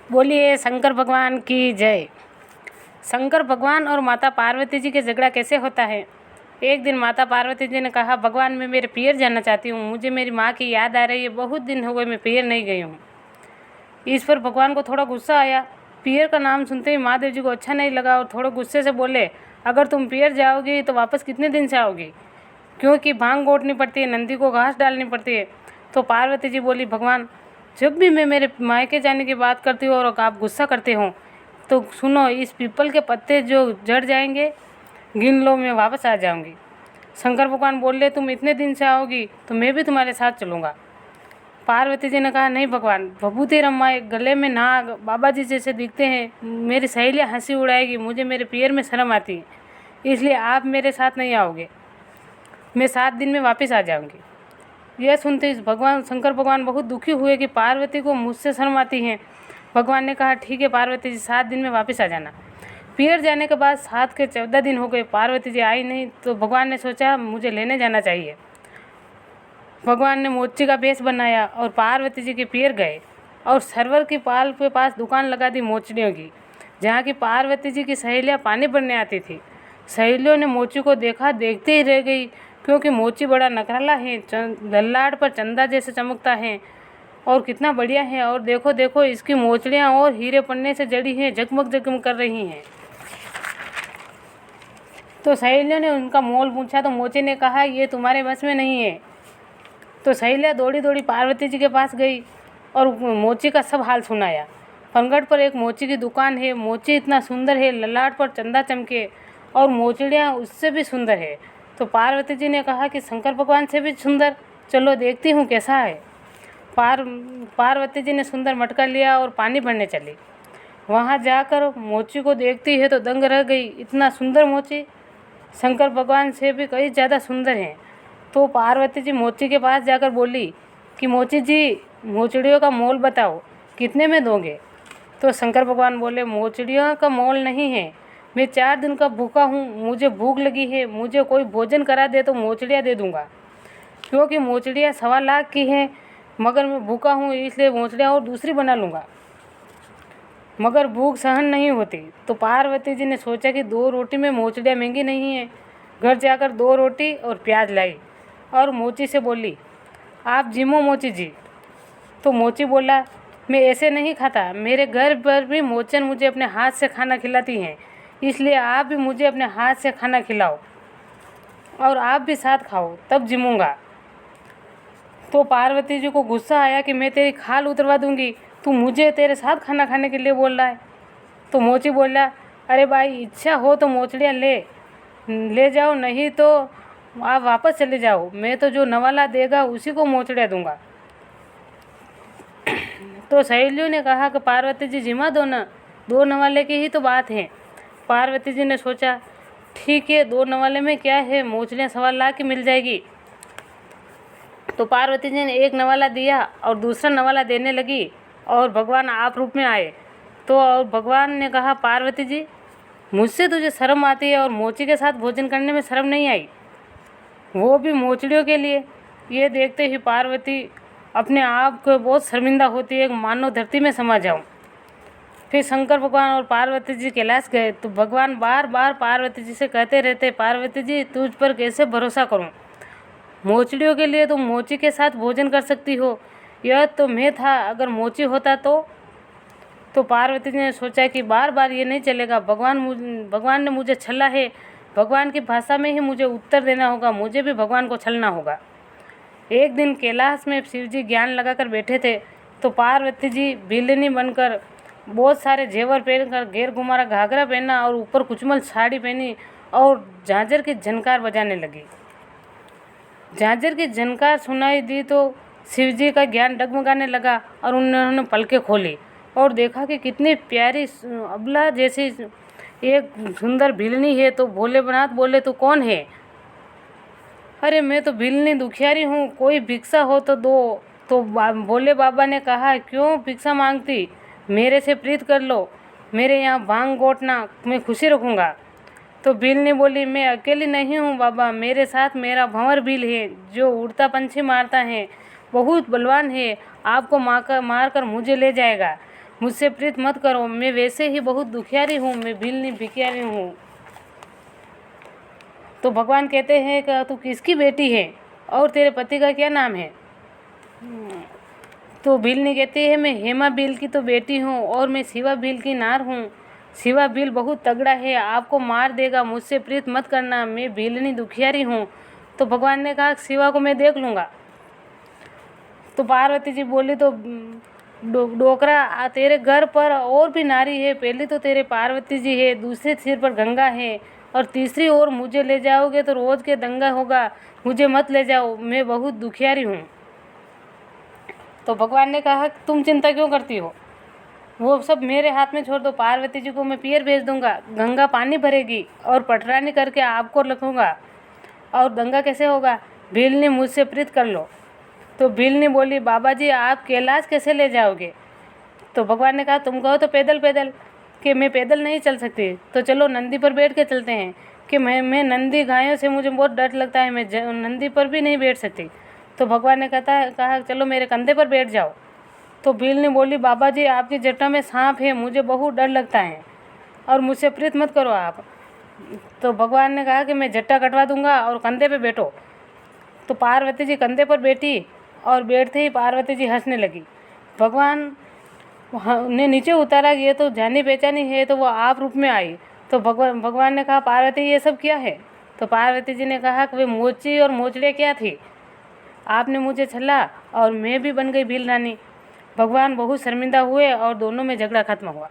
बोलिए शंकर भगवान की जय। शंकर भगवान और माता पार्वती जी के झगड़ा कैसे होता है। एक दिन माता पार्वती जी ने कहा, भगवान मैं मेरे पियर जाना चाहती हूँ, मुझे मेरी माँ की याद आ रही है, बहुत दिन हो गए मैं पियर नहीं गई हूँ। इस पर भगवान को थोड़ा गुस्सा आया। पियर का नाम सुनते ही महादेव जी को अच्छा नहीं लगा और थोड़े गुस्से से बोले, अगर तुम पियर जाओगी तो वापस कितने दिन से आओगी, क्योंकि भांग गोटनी पड़ती है, नंदी को घास डालनी पड़ती है। तो पार्वती जी बोली, भगवान जब भी मैं मेरे मायके जाने की बात करती हूँ और आप गुस्सा करते हो तो सुनो, इस पीपल के पत्ते जो झड़ जाएंगे गिन लो, मैं वापस आ जाऊंगी। शंकर भगवान बोले, तुम इतने दिन से आओगी तो मैं भी तुम्हारे साथ चलूँगा। पार्वती जी ने कहा, नहीं भगवान, भभूति रमाए, गले में नाग, बाबा जी जैसे दिखते हैं, मेरी सहेलियाँ हंसी उड़ाएगी, मुझे मेरे पियर में शर्म आती है, इसलिए आप मेरे साथ नहीं आओगे, मैं 7 दिन में वापस आ जाऊंगी। यह सुनते ही भगवान शंकर भगवान बहुत दुखी हुए कि पार्वती को मुझसे शर्म आती है। भगवान ने कहा, ठीक है पार्वती जी, 7 दिन में वापस आ जाना। पियर जाने के बाद 7 के 14 दिन हो गए, पार्वती जी आई नहीं। तो भगवान ने सोचा मुझे लेने जाना चाहिए। भगवान ने मोची का वेश बनाया और पार्वती जी के पियर गए और सरवर की पाल के पास दुकान लगा दी मोचड़ियों की, जहाँ की पार्वती जी की सहेलियाँ पानी भरने आती थी। सहेलियों ने मोची को देखा, देखते ही रह गई, क्योंकि मोची बड़ा नखराला है, ललाट पर चंदा जैसे चमकता है और कितना बढ़िया है, और देखो देखो इसकी मोचड़ियाँ और हीरे पन्ने से जड़ी हैं, जगमग जगमग कर रही हैं। तो सहेलियों ने उनका मोल पूछा तो मोची ने कहा, ये तुम्हारे बस में नहीं है। तो सहेलियाँ दौड़ी दौड़ी पार्वती जी के पास गई और मोची का सब हाल सुनाया। पनघट पर एक मोची की दुकान है, मोची इतना सुंदर है, ललाट पर चंदा चमके और मोचड़ियाँ उससे भी सुंदर है। तो पार्वती जी ने कहा कि शंकर भगवान से भी सुंदर, चलो देखती हूँ कैसा है। पार्वती जी ने सुंदर मटका लिया और पानी भरने चली। वहाँ जाकर मोची को देखती है तो दंग रह गई, इतना सुंदर मोची शंकर भगवान से भी कई ज़्यादा सुंदर हैं। तो पार्वती जी मोची के पास जाकर बोली कि मोची जी, मोचड़ियों का मोल बताओ, कितने में दोगे। तो शंकर भगवान बोले, मोचड़ियों का मोल नहीं है, मैं 4 दिन का भूखा हूँ, मुझे भूख लगी है, मुझे कोई भोजन करा दे तो मोचड़ियाँ दे दूँगा, क्योंकि मोचड़ियाँ 1.25 लाख की हैं, मगर मैं भूखा हूँ इसलिए मोचड़ियाँ और दूसरी बना लूँगा, मगर भूख सहन नहीं होती। तो पार्वती जी ने सोचा कि 2 रोटी में मोचड़ियाँ महंगी नहीं है। घर जाकर 2 रोटी और प्याज लाई और मोची से बोली, आप जिमो मोची जी। तो मोची बोला, मैं ऐसे नहीं खाता, मेरे घर पर भी मोचन मुझे अपने हाथ से खाना खिलाती हैं, इसलिए आप भी मुझे अपने हाथ से खाना खिलाओ और आप भी साथ खाओ, तब जिमूँगा। तो पार्वती जी को गुस्सा आया कि मैं तेरी खाल उतरवा दूंगी, तू मुझे तेरे साथ खाना खाने के लिए बोल रहा है। तो मोची बोला, अरे भाई, इच्छा हो तो मोचड़ियाँ ले जाओ, नहीं तो आप वापस चले जाओ, मैं तो जो नवाला देगा उसी को मोचड़ियाँ दूंगा। तो सहेलियों ने कहा कि पार्वती जी जिमा दो ना, 2 नवाले की ही तो बात है। पार्वती जी ने सोचा, ठीक है, 2 नवाले में क्या है, मोचड़ियाँ 1.25 लाख की मिल जाएगी। तो पार्वती जी ने 1 नवाला दिया और दूसरा नवाला देने लगी और भगवान आप रूप में आए। तो और भगवान ने कहा, पार्वती जी, मुझसे तुझे शर्म आती है और मोची के साथ भोजन करने में शर्म नहीं आई, वो भी मोचड़ियों के लिए। ये देखते ही पार्वती अपने आप को बहुत शर्मिंदा होती है, मानो धरती में समा जाऊं। फिर शंकर भगवान और पार्वती जी कैलाश गए तो भगवान बार बार पार्वती जी से कहते रहते, पार्वती जी तुझ पर कैसे भरोसा करूं, मोचड़ियों के लिए तुम मोची के साथ भोजन कर सकती हो, यह तो मैं था, अगर मोची होता तो पार्वती जी ने सोचा कि बार बार ये नहीं चलेगा, भगवान ने मुझे छला है, भगवान की भाषा में ही मुझे उत्तर देना होगा, मुझे भी भगवान को छलना होगा। एक दिन कैलाश में शिव जी ज्ञान लगाकर बैठे थे तो पार्वती जी बिल्लनी बनकर बहुत सारे जेवर पहनकर, घेर घुमारा घाघरा पहना और ऊपर कुचमल साड़ी पहनी और झांझर की झनकार बजाने लगी। झांझर की झनकार सुनाई दी तो शिव जी का ज्ञान डगमगाने लगा और उन्होंने पलकें खोली और देखा कि कितनी प्यारी अबला जैसी एक सुंदर भिलनी है। तो भोलेनाथ बोले, तो कौन है। अरे मैं तो भिलनी दुखियारी हूँ, कोई भिक्षा हो तो दो। तो भोले बाबा ने कहा, क्यों भिक्षा मांगती, मेरे से प्रीत कर लो, मेरे यहाँ भांग गोटना, मैं खुशी रखूँगा। तो भिलनी बोली, मैं अकेली नहीं हूँ बाबा, मेरे साथ मेरा भंवर भील है जो उड़ता पंछी मारता है, बहुत बलवान है, आपको मार कर मुझे ले जाएगा। मुझसे प्रीत मत करो, मैं वैसे ही बहुत दुखियारी हूँ, मैं भीलनी भिखियारी हूँ। तो भगवान कहते हैं कि तू किसकी बेटी है और तेरे पति का क्या नाम है? तो भीलनी कहती है, मैं हेमा भील की तो बेटी हूँ और मैं शिवा भील की नार हूँ। शिवा भील बहुत तगड़ा है, आपको मार देगा, मुझसे प्रीत मत करना, मैं भीलनी दुखियारी हूँ। तो भगवान ने कहा शिवा को मैं देख लूँगा। तो पार्वती जी बोली, तो डोकरा तेरे घर पर और भी नारी है, पहली तो तेरे पार्वती जी है, दूसरे सिर पर गंगा है और तीसरी ओर मुझे ले जाओगे तो रोज के दंगा होगा, मुझे मत ले जाओ, मैं बहुत दुखियारी हूँ। तो भगवान ने कहा तुम चिंता क्यों करती हो, वो सब मेरे हाथ में छोड़ दो, पार्वती जी को मैं पियर भेज दूंगा, गंगा पानी भरेगी और पटरानी करके आपको रखूँगा। और दंगा कैसे होगा? भीलनी मुझसे प्रीत कर लो। तो भीलनी बोली, बाबा जी आप कैलाश कैसे ले जाओगे? तो भगवान ने कहा तुम कहो तो पैदल पैदल, कि मैं पैदल नहीं चल सकती, तो चलो नंदी पर बैठ के चलते हैं, कि मैं नंदी गायों से मुझे बहुत डर लगता है, मैं नंदी पर भी नहीं बैठ सकती। तो भगवान ने कहा चलो मेरे कंधे पर बैठ जाओ। तो भीलनी बोली, बाबा जी आपकी जटा में सांप है, मुझे बहुत डर लगता है और मुझसे प्रीत मत करो आप। तो भगवान ने कहा कि मैं जट्टा कटवा दूंगा और कंधे पे बैठो। तो पार्वती जी कंधे पर बैठी और बैठते ही पार्वती जी हंसने लगी। भगवान ने नीचे उतारा, ये तो जानी पहचानी है, तो वो आप रूप में आई। तो भगवान ने कहा पार्वती ये सब क्या है? तो पार्वती जी ने कहा कि वे मोची और मोचड़े क्या थी, आपने मुझे छला और मैं भी बन गई भील रानी। भगवान बहुत शर्मिंदा हुए और दोनों में झगड़ा खत्म हुआ।